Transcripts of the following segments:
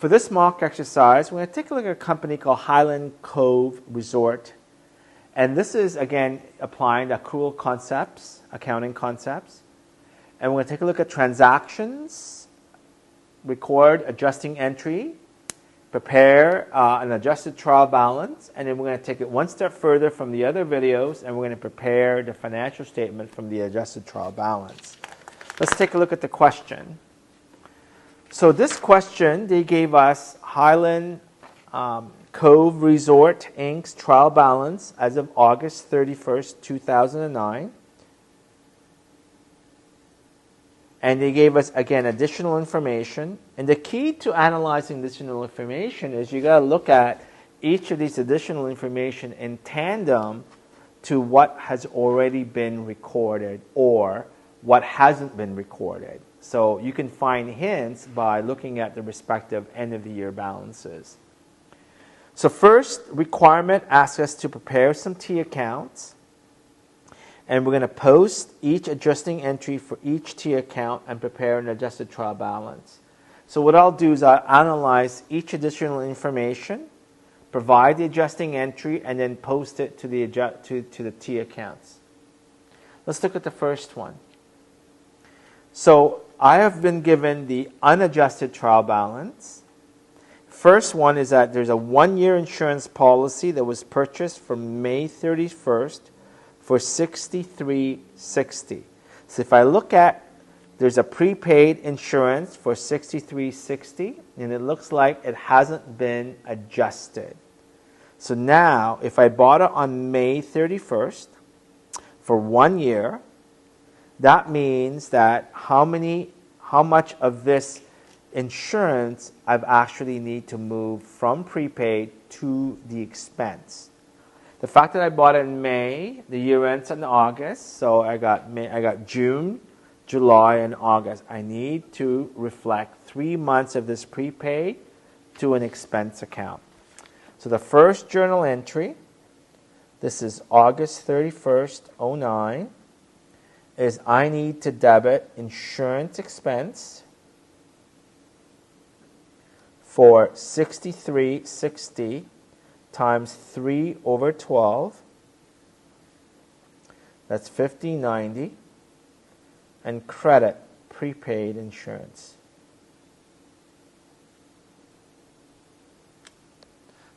For this mock exercise, we're going to take a look at a company called Highland Cove Resort. And this is, again, applying the accrual concepts, accounting concepts. And we're going to take a look at transactions, record adjusting entry, prepare an adjusted trial balance, and then we're going to take it one step further from the other videos, and we're going to prepare the financial statement from the adjusted trial balance. Let's take a look at the question. So this question, they gave us Highland Cove Resort Inc.'s trial balance as of August 31st, 2009. And they gave us, again, additional information. And the key to analyzing additional information is you got to look at each of these additional information in tandem to what has already been recorded or what hasn't been recorded. So you can find hints by looking at the respective end-of-the-year balances. So first requirement asks us to prepare some T accounts. And we're going to post each adjusting entry for each T account and prepare an adjusted trial balance. So what I'll do is I'll analyze each additional information, provide the adjusting entry, and then post it to the T accounts. Let's look at the first one. So I have been given the unadjusted trial balance. First one is that there's a 1-year insurance policy that was purchased from May 31st for $63.60. So if I look at, there's a prepaid insurance for $63.60, and it looks like it hasn't been adjusted. So now, if I bought it on May 31st for 1 year, that means that how much of this insurance I've actually need to move from prepaid to the expense. The fact that I bought it in May, the year ends in August, so I got June, July, and August. I need to reflect 3 months of this prepaid to an expense account. So the first journal entry, this is August 31st, 09, is I need to debit insurance expense for $63.60 times 3 over 12, that's $50.90, and credit prepaid insurance.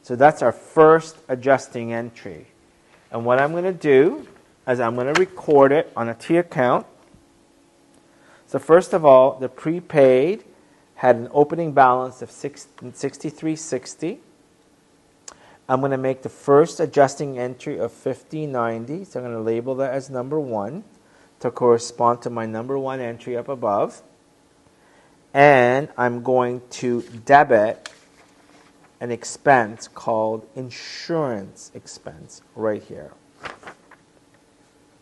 So that's our first adjusting entry. And what I'm going to do is I'm going to record it on a T account. So first of all, the prepaid had an opening balance of $63.60. I'm going to make the first adjusting entry of $50.90. So I'm going to label that as number 1 to correspond to my number 1 entry up above. And I'm going to debit an expense called insurance expense right here.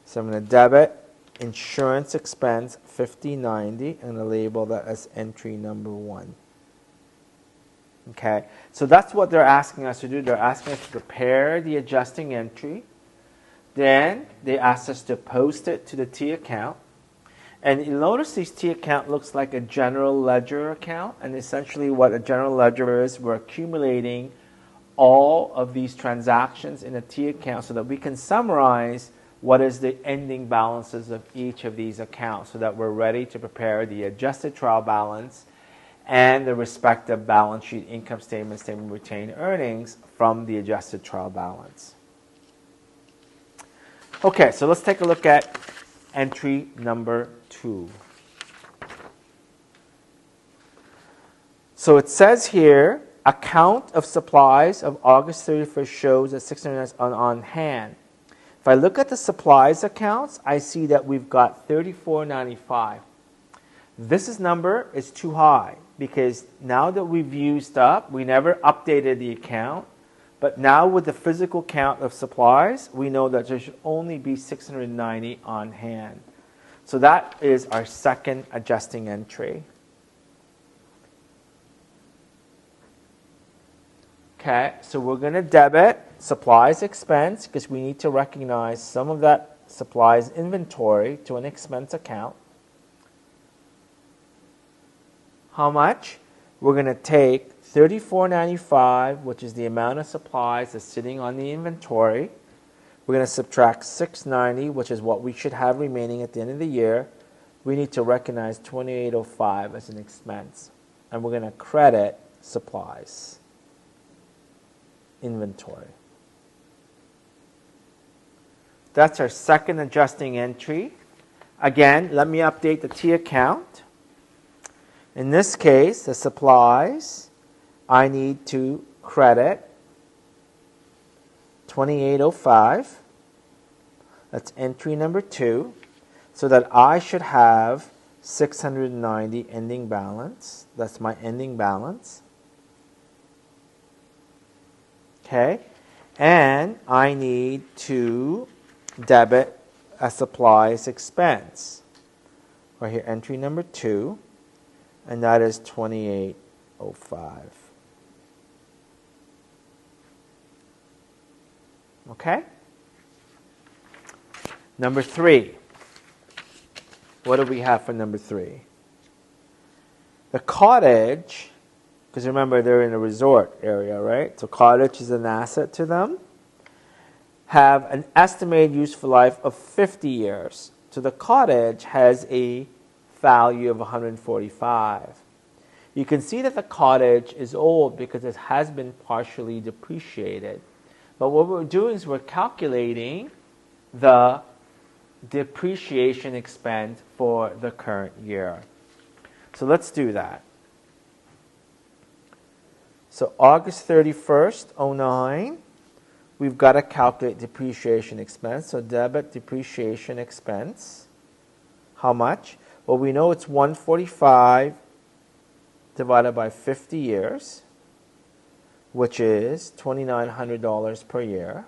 So I'm going to debit insurance expense $50.90 and I'll label that as entry number 1. Okay, so that's what they're asking us to do. They're asking us to prepare the adjusting entry. Then they asked us to post it to the T account. And you'll notice this T account looks like a general ledger account. And essentially what a general ledger is, we're accumulating all of these transactions in a T account so that we can summarize what is the ending balances of each of these accounts so that we're ready to prepare the adjusted trial balance and the respective balance sheet, income statement, statement of retained earnings from the adjusted trial balance. Okay, so let's take a look at entry number 2. So it says here, account of supplies of August 31st shows that $600 on hand. If I look at the supplies accounts, I see that we've got $34.95. This number is too high because now that we've used up, we never updated the account. But now with the physical count of supplies, we know that there should only be $690 on hand. So that is our second adjusting entry. Okay, so we're going to debit supplies expense because we need to recognize some of that supplies inventory to an expense account. How much? we're going to take $34.95, which is the amount of supplies that's sitting on the inventory. We're going to subtract $6.90, which is what we should have remaining at the end of the year. We need to recognize $28.05 as an expense. And we're going to credit supplies, inventory. That's our second adjusting entry. Again, let me update the T account. In this case, the supplies, I need to credit $28.05. That's entry number 2. So that I should have $690 ending balance. That's my ending balance. Okay. And I need to debit a supplies expense. Right here, entry number 2. And that is $28.05. Okay? Number 3. What do we have for number 3? The cottage, because remember they're in a resort area, right? So cottage is an asset to them, have an estimated useful life of 50 years. So the cottage has a value of 145. You can see that the cottage is old because it has been partially depreciated. But what we're doing is we're calculating the depreciation expense for the current year. So let's do that. So August 31st, 09, we've got to calculate depreciation expense. So debit depreciation expense. How much? Well, we know it's 145 divided by 50 years, which is $2,900 per year.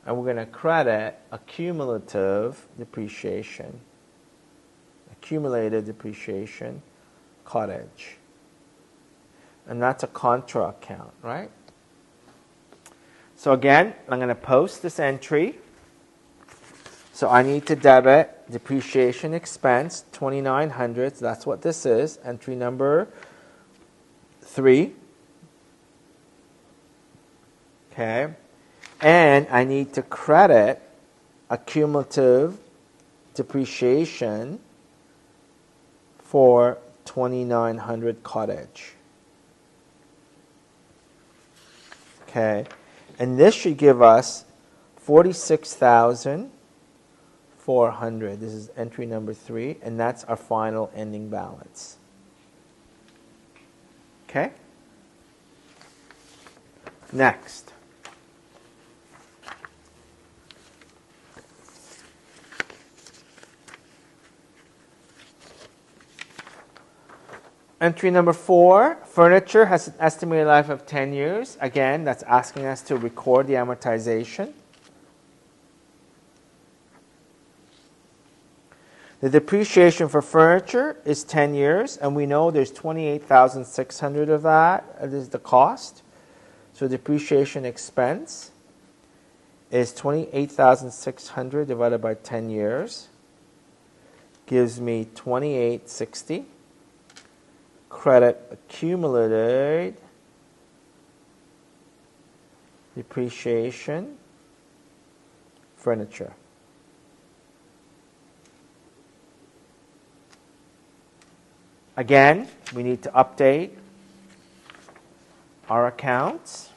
And we're going to credit accumulated depreciation cottage. And that's a contra account, right? So again, I'm going to post this entry. So I need to debit depreciation expense, $2,900. So that's what this is, entry number 3. Okay. And I need to credit accumulative depreciation for $2,900 cottage. Okay. And this should give us $46,400. This is entry number 3, and that's our final ending balance. Okay? Next. Entry number 4, furniture has an estimated life of 10 years. Again, that's asking us to record the amortization. The depreciation for furniture is 10 years, and we know there's $28,600 of that. That is the cost. So depreciation expense is $28,600 divided by 10 years. Gives me $2,860. Credit accumulated depreciation furniture. Again, we need to update our accounts.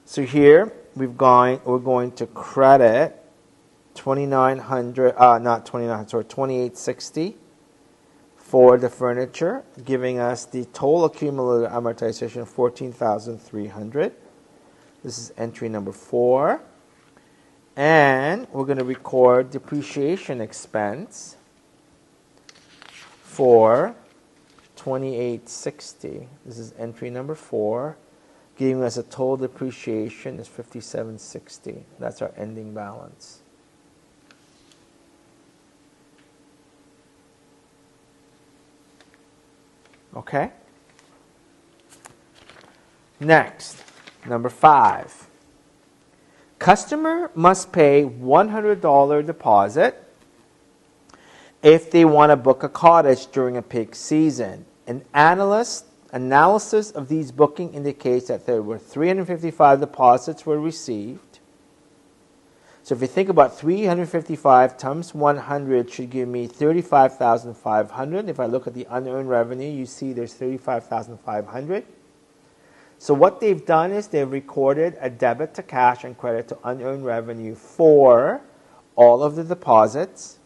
So here we're going to credit $2,860 for the furniture, giving us the total accumulated amortization of $14,300. This is entry number 4. And we're going to record depreciation expense for $2,860. This is entry number 4, giving us a total depreciation is $5,760. That's our ending balance. Okay? Next, number 5. Customer must pay $100 deposit if they want to book a cottage during a peak season. an analysis of these booking indicates that there were 355 deposits were received. So if you think about 355 times 100 should give me 35,500. If I look at the unearned revenue, you see there's 35,500. So what they've done is they've recorded a debit to cash and credit to unearned revenue for all of the deposits.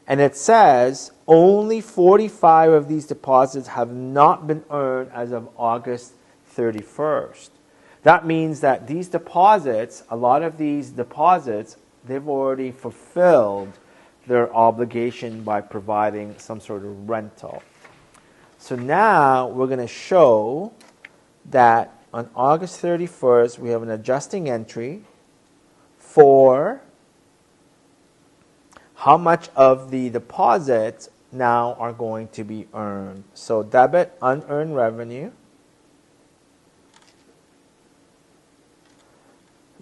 And it says only 45 of these deposits have not been earned as of August 31st. That means that these deposits, a lot of these deposits, they've already fulfilled their obligation by providing some sort of rental. So now we're going to show that on August 31st, we have an adjusting entry for how much of the deposits now are going to be earned. So debit unearned revenue.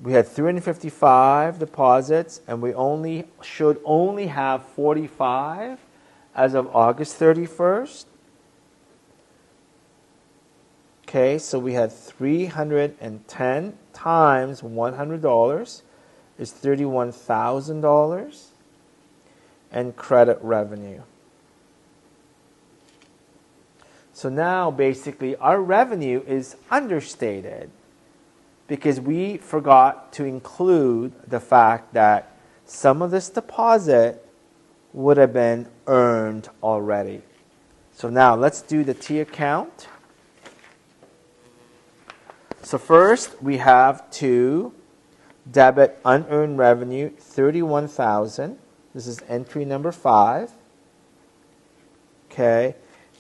We had 355 deposits, and we should only have 45 as of August 31st. Okay, so we had 310 times $100 is $31,000 and credit revenue. So now basically our revenue is understated because we forgot to include the fact that some of this deposit would have been earned already. So now let's do the T account. So first we have to debit unearned revenue, $31,000. This is entry number 5. Okay,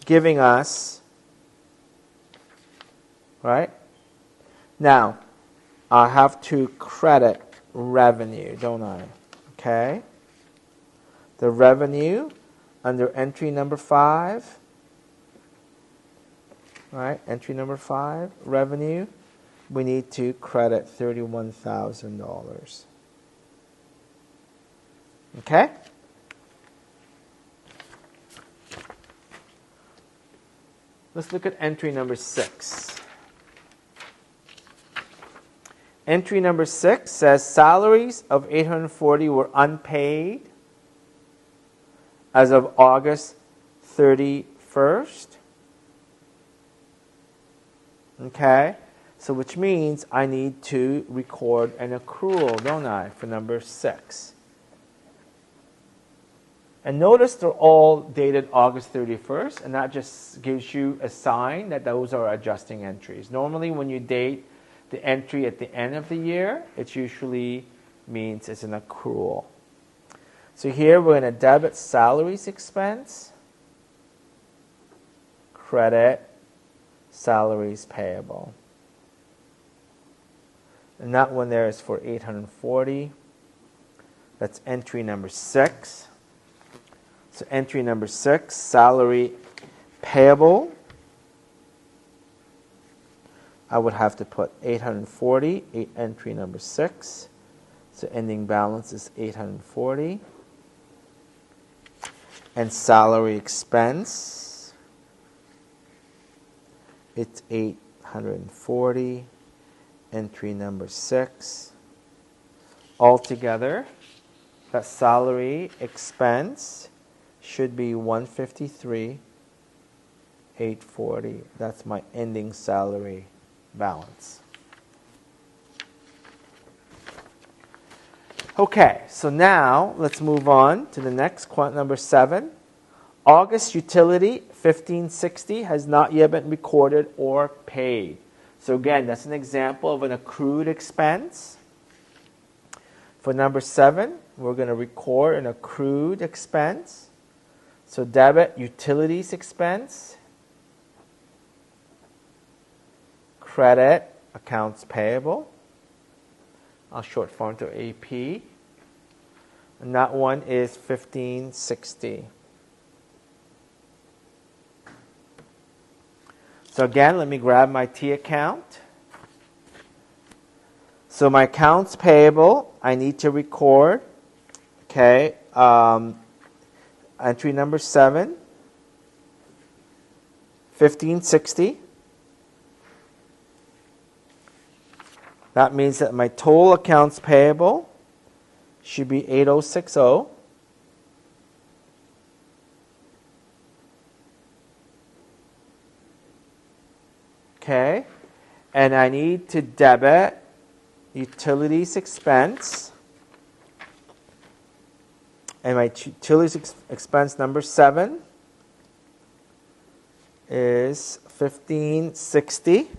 giving us, right? Now, I have to credit revenue, don't I? Okay. The revenue under entry number 5, right? Entry number 5, revenue. We need to credit $31,000. Okay? Let's look at entry number 6. Entry number 6 says salaries of 840 were unpaid as of August 31st. Okay? So which means I need to record an accrual, don't I, for number 6. And notice they're all dated August 31st, and that just gives you a sign that those are adjusting entries. Normally when you date the entry at the end of the year, it usually means it's an accrual. So here we're going to debit salaries expense, credit salaries payable. And that one there is for 840. That's entry number 6. So entry number 6, salary payable. I would have to put 840, entry number 6. So ending balance is 840. And salary expense, it's 840. Entry number 6. Altogether, that salary expense should be $153,840. That's my ending salary balance. Okay, so now let's move on to the next quant number 7. August utility 1560 has not yet been recorded or paid. So again, that's an example of an accrued expense. For number 7, we're going to record an accrued expense. So debit utilities expense, credit accounts payable. I'll short form to AP. And that one is 1560. So again, let me grab my T account. So my accounts payable, I need to record, okay, entry number 7. 1560. That means that my total accounts payable should be 8060. Okay, and I need to debit utilities expense. And my utilities expense number 7 is 1560.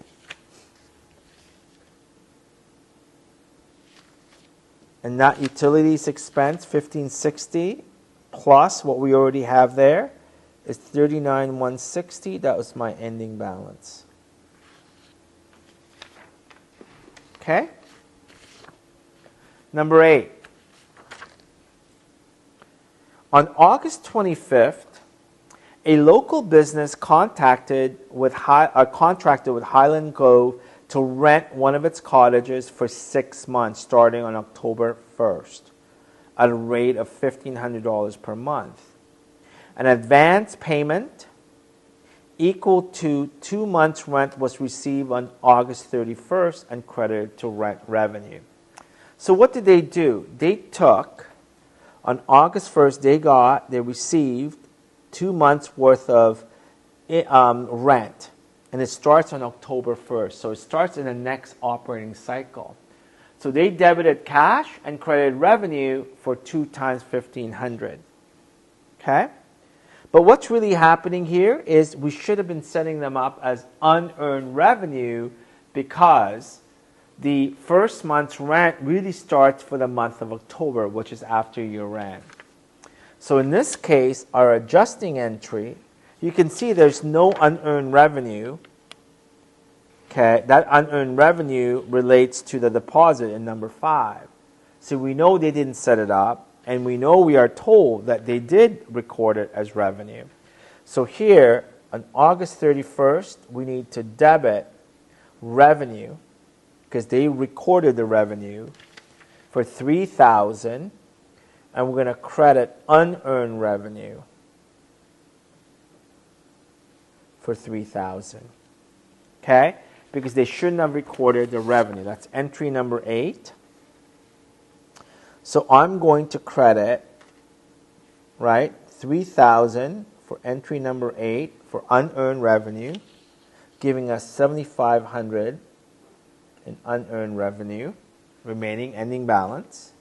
And that utilities expense, 1560, plus what we already have there, is 39,160. That was my ending balance. Okay? Number 8. On August 25th, a local business contracted with Highland Grove to rent one of its cottages for 6 months starting on October 1st at a rate of $1,500 per month. An advance payment equal to 2 months' rent was received on August 31st and credited to rent revenue. So what did they do? They took, on August 1st, they received 2 months' worth of rent. And it starts on October 1st. So it starts in the next operating cycle. So they debited cash and credited revenue for 2 times $1,500. Okay? But what's really happening here is we should have been setting them up as unearned revenue because the first month's rent really starts for the month of October, which is after year end. So in this case, our adjusting entry, you can see there's no unearned revenue. Okay, that unearned revenue relates to the deposit in number 5. So we know they didn't set it up, and we know we are told that they did record it as revenue. So here, on August 31st, we need to debit revenue, because they recorded the revenue, for $3,000, and we're going to credit unearned revenue for $3,000. Okay? Because they shouldn't have recorded the revenue. That's entry number 8. So I'm going to credit, right, $3,000 for entry number 8 for unearned revenue, giving us $7,500 in unearned revenue, remaining ending balance.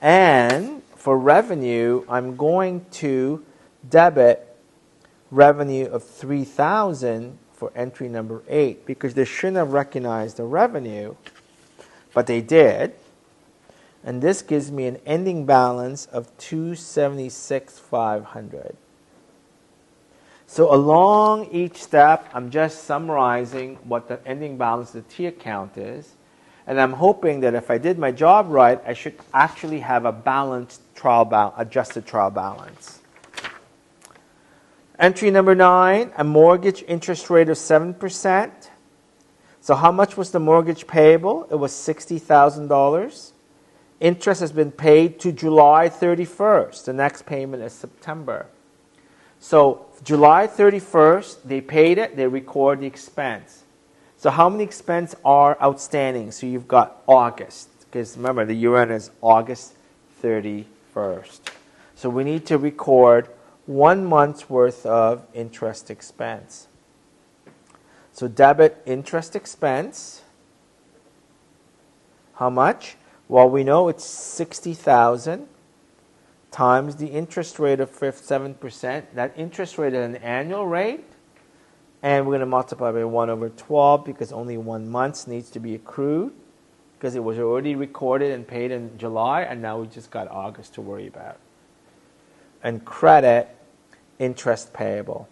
And for revenue, I'm going to debit revenue of $3,000 for entry number 8 because they shouldn't have recognized the revenue, but they did. And this gives me an ending balance of $276,500. So along each step, I'm just summarizing what the ending balance of the T account is. And I'm hoping that if I did my job right, I should actually have a balanced adjusted trial balance. Entry number 9, a mortgage interest rate of 7%. So how much was the mortgage payable? It was $60,000. Interest has been paid to July 31st. The next payment is September. So July 31st, they paid it, they record the expense. So how many expenses are outstanding? So you've got August, because remember the year end is August 31st. So we need to record 1 month's worth of interest expense. So debit interest expense. How much? Well, we know it's $60,000 times the interest rate of 7%. That interest rate is an annual rate. And we're going to multiply by 1 over 12 because only 1 month needs to be accrued because it was already recorded and paid in July, and now we just got August to worry about. And credit interest payable.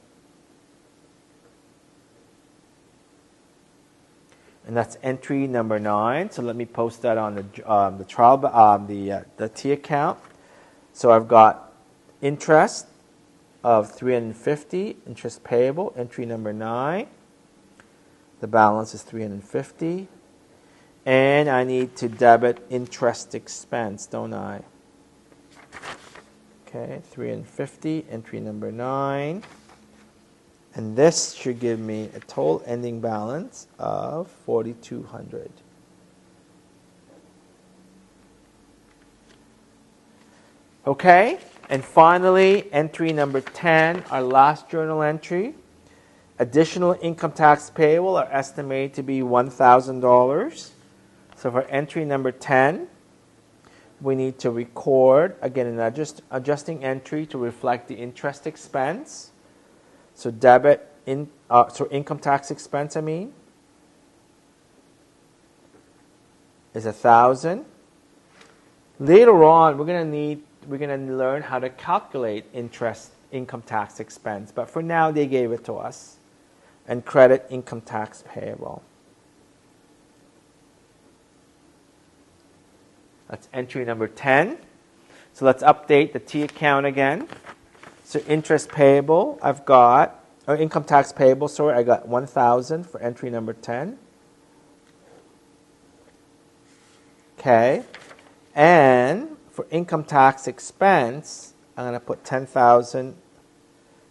And that's entry number 9. So let me post that on the T account. So I've got interest of $350, interest payable, entry number 9. The balance is $350. And I need to debit interest expense, don't I? Okay, $350, entry number 9. And this should give me a total ending balance of 4,200. Okay, and finally, entry number 10, our last journal entry. Additional income tax payable are estimated to be $1,000. So for entry number 10, we need to record, again, an adjusting entry to reflect the interest expense. So income tax expense, is $1,000. Later on, we're going to learn how to calculate income tax expense. But for now, they gave it to us. And credit income tax payable. That's entry number 10. So let's update the T account again. So interest payable, income tax payable, I got 1,000 for entry number 10. Okay. And for income tax expense, I'm going to put 10,000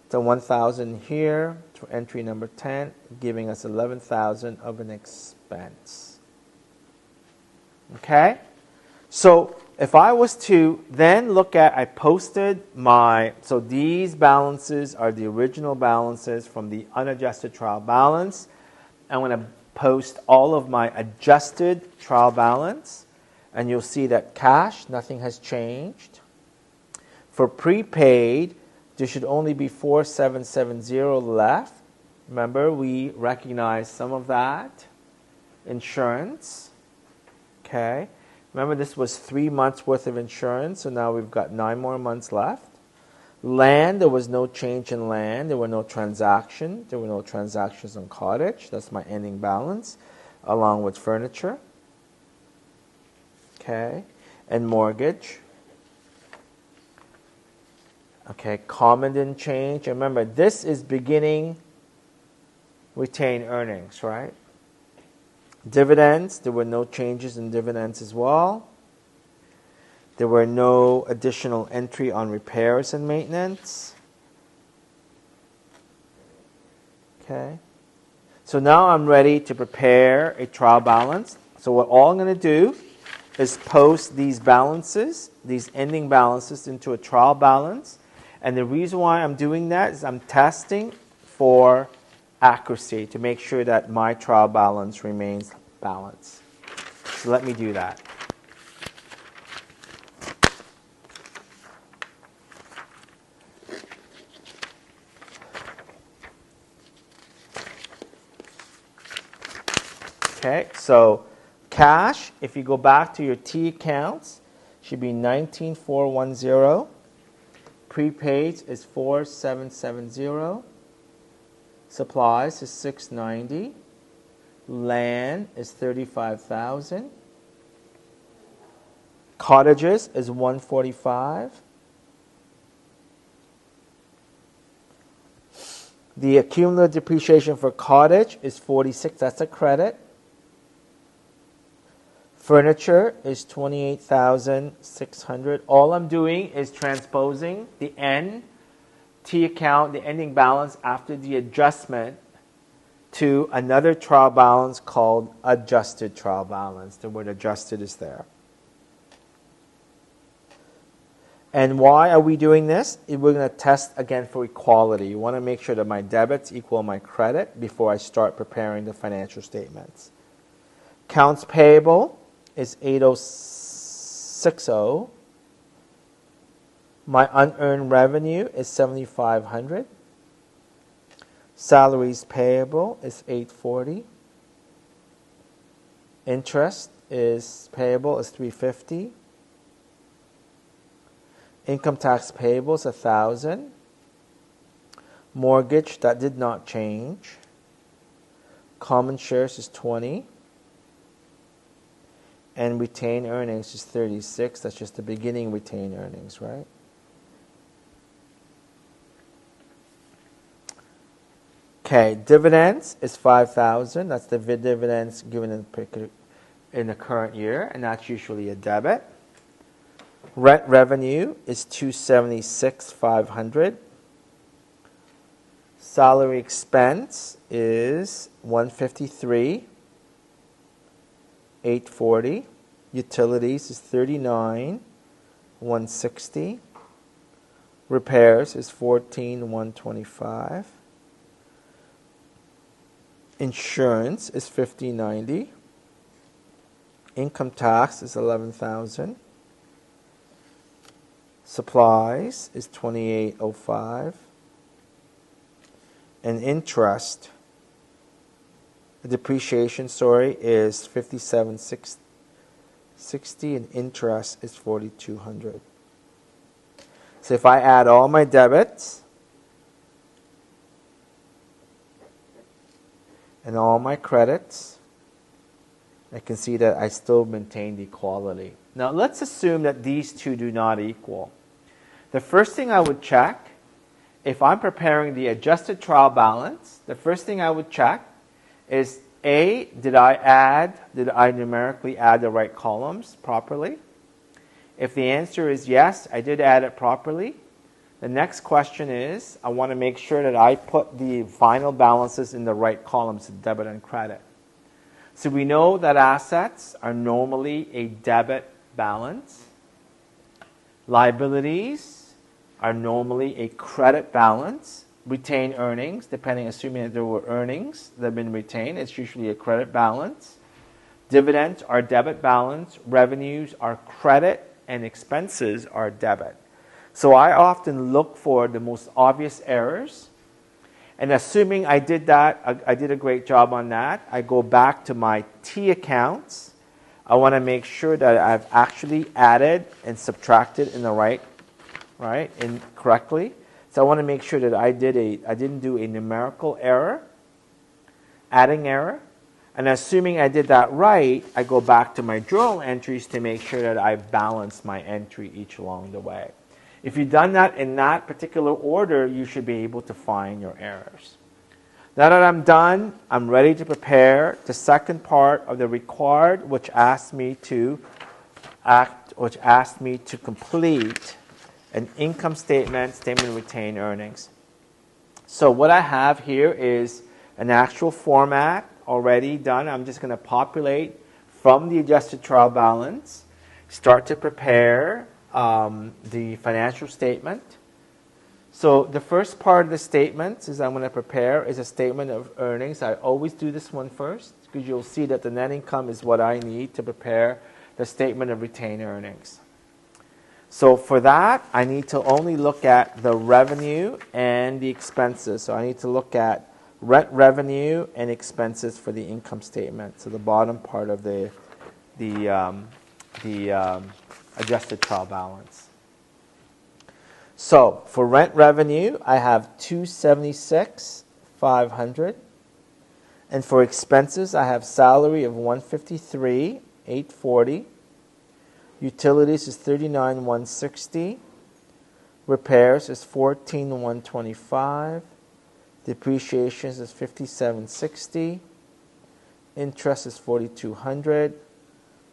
to 1,000 here for entry number 10, giving us 11,000 of an expense. Okay? So if I was to then look at, I posted so these balances are the original balances from the unadjusted trial balance. I'm going to post all of my adjusted trial balance, and you'll see that cash, nothing has changed. For prepaid, there should only be 4,770 left. Remember, we recognize some of that. Insurance. Okay. Remember, this was 3 months worth of insurance, so now we've got 9 more months left. Land, there was no change in land. There were no transactions. There were no transactions on cottage. That's my ending balance, along with furniture. Okay. And mortgage. Okay, common didn't change. And remember, this is beginning retained earnings, right? Dividends, there were no changes in dividends as well. There were no additional entry on repairs and maintenance. Okay. So now I'm ready to prepare a trial balance. So all I'm going to do is post these balances, these ending balances, into a trial balance. And the reason why I'm doing that is I'm testing for accuracy to make sure that my trial balance remains balanced. So let me do that. Okay, so cash, if you go back to your T accounts, should be 19,410. Prepaid is 4,770. Supplies is 690. Land is 35,000. Cottages is 145. The accumulated depreciation for cottage is 46. That's a credit. Furniture is 28,600. All I'm doing is transposing the T account, the ending balance after the adjustment, to another trial balance called adjusted trial balance. The word adjusted is there. And why are we doing this? We're going to test again for equality. You want to make sure that my debits equal my credit before I start preparing the financial statements. Accounts payable is 8060. My unearned revenue is 7,500. Salaries payable is 840. Interest is payable is 350. Income tax payable is 1,000. Mortgage, that did not change. Common shares is 20. And retained earnings is 36. That's just the beginning retained earnings, right? Okay, dividends is 5,000. That's the dividends given in the current year, and that's usually a debit. Rent revenue is 276,500. Salary expense is $153,840. Utilities is $39,160. Repairs is $14,125. Insurance is $50,090. Income tax is $11,000. Supplies is $28,005. And interest, the depreciation, is $57,660, and interest is $4,200. So if I add all my debits and all my credits, I can see that I still maintain the equality. Now let's assume that these two do not equal. The first thing I would check, if I'm preparing the adjusted trial balance, the first thing I would check is A, did I numerically add the right columns properly? If the answer is yes, I did add it properly, the next question is, I want to make sure that I put the final balances in the right columns, debit and credit. So we know that assets are normally a debit balance. Liabilities are normally a credit balance. Retained earnings, assuming that there were earnings that have been retained, it's usually a credit balance. Dividends are debit balance. Revenues are credit, and expenses are debit. So I often look for the most obvious errors, and assuming I did that, I did a great job on that, I go back to my T accounts. I want to make sure that I've actually added and subtracted in the correctly. So I want to make sure that I didn't do a numerical error, adding error. And assuming I did that right, I go back to my journal entries to make sure that I balance my entry each along the way. If you've done that in that particular order, you should be able to find your errors. Now that I'm done, I'm ready to prepare the second part of the required, which asked me to complete an income statement, statement of retained earnings. So what I have here is an actual format already done. I'm just going to populate from the adjusted trial balance, start to prepare the financial statement. So the first part of the statement is I'm going to prepare is a statement of earnings. I always do this one first because you'll see that the net income is what I need to prepare the statement of retained earnings. So for that, I need to only look at the revenue and the expenses. So I need to look at rent revenue and expenses for the income statement. So the bottom part of the adjusted trial balance. So for rent revenue, I have $276,500, and for expenses, I have salary of $153,840. Utilities is $39,160. Repairs is $14,125. Depreciation is $57,660. Interest is $4,200.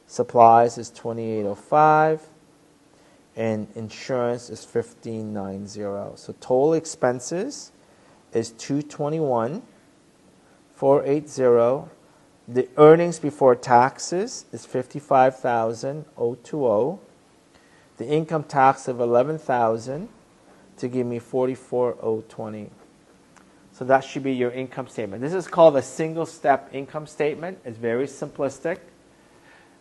Supplies is $28,005. And insurance is $15,900. So total expenses is $221,480. The earnings before taxes is $55,020. The income tax of $11,000 to give me $44,020. So that should be your income statement. This is called a single-step income statement. It's very simplistic.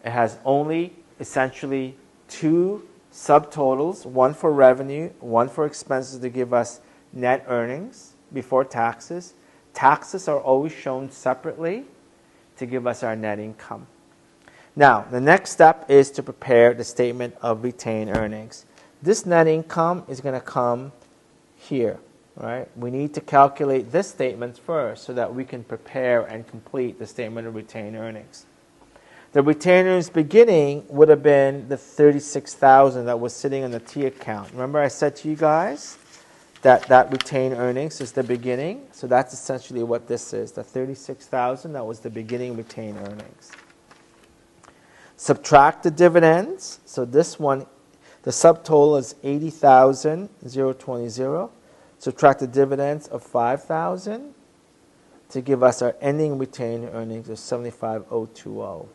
It has only essentially two subtotals, one for revenue, one for expenses to give us net earnings before taxes. Taxes are always shown separately to give us our net income. Now, the next step is to prepare the statement of retained earnings. This net income is going to come here, right? We need to calculate this statement first so that we can prepare and complete the statement of retained earnings. The retained earnings beginning would have been the $36,000 that was sitting in the T account. Remember I said to you guys that retained earnings is the beginning? So that's essentially what this is. The $36,000, that was the beginning retained earnings. Subtract the dividends. So this one, the subtotal is $80,020. Subtract the dividends of 5,000 to give us our ending retained earnings of 75,020.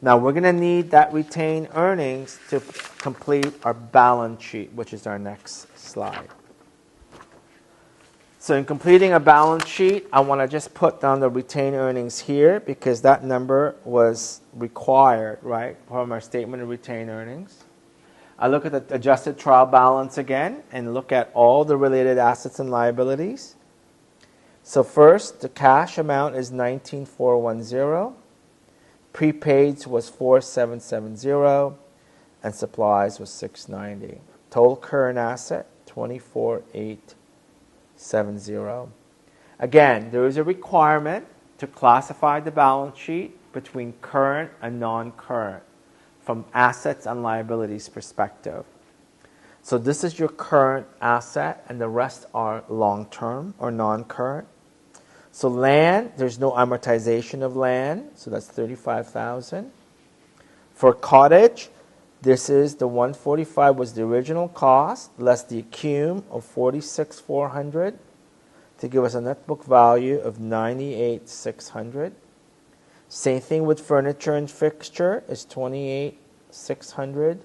Now we're going to need that retained earnings to complete our balance sheet, which is our next slide. So in completing a balance sheet, I want to just put down the retained earnings here because that number was required, right, from our statement of retained earnings. I look at the adjusted trial balance again and look at all the related assets and liabilities. So first, the cash amount is 19,410. Prepaids was 4,770, and supplies was 690. Total current asset 24,870. Again, there is a requirement to classify the balance sheet between current and non-current from assets and liabilities perspective. So this is your current asset, and the rest are long-term or non-current. So land, there's no amortization of land, so that's 35,000. For cottage, this is the 145 was the original cost, less the accum of 46,400 to give us a net book value of 98,600. Same thing with furniture and fixture is 28,600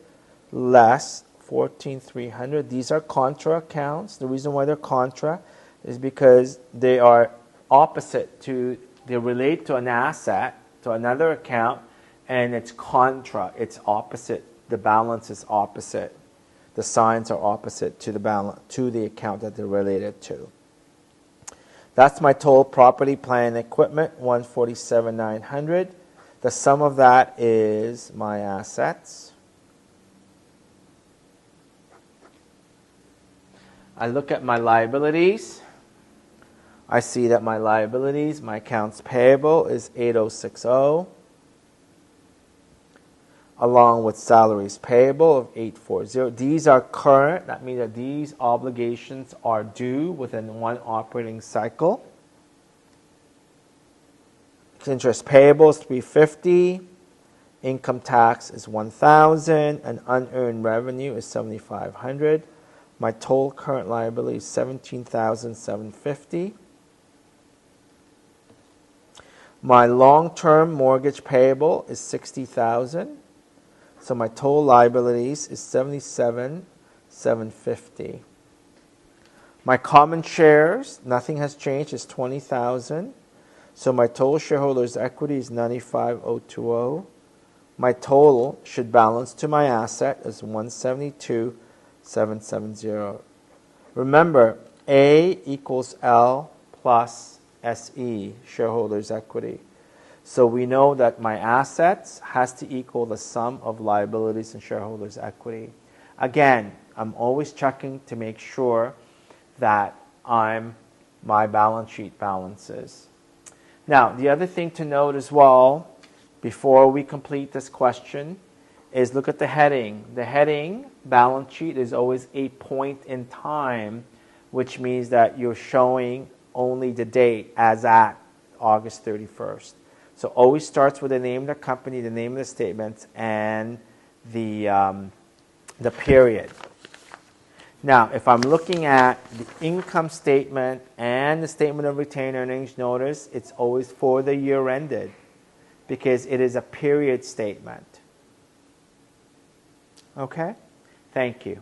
less 14,300. These are contra accounts. The reason why they're contra is because they are opposite to, they relate to an asset, to another account, and it's contra, it's opposite. The balance is opposite. The signs are opposite to the balance, to the account that they're related to. That's my total property, plant, and equipment, 147,900. The sum of that is my assets. I look at my liabilities. I see that my liabilities, my accounts payable is 8060, along with salaries payable of 840. These are current. That means that these obligations are due within one operating cycle. Interest payable is 350. Income tax is 1,000, and unearned revenue is 7,500. My total current liability is 17,750. My long-term mortgage payable is 60,000. So my total liabilities is 77,750. My common shares, nothing has changed, is 20,000. So my total shareholders' equity is 95,020. My total should balance to my asset is 172,770. Remember, A equals L plus SE, shareholders' equity. So we know that my assets has to equal the sum of liabilities and shareholders' equity. Again, I'm always checking to make sure that my balance sheet balances. Now, the other thing to note as well, before we complete this question, is look at the heading. The heading, balance sheet, is always a point in time, which means that you're showing only the date as at August 31st. So always starts with the name of the company, the name of the statements, and the period. Now, if I'm looking at the income statement and the statement of retained earnings, notice it's always for the year ended because it is a period statement. Okay? Thank you.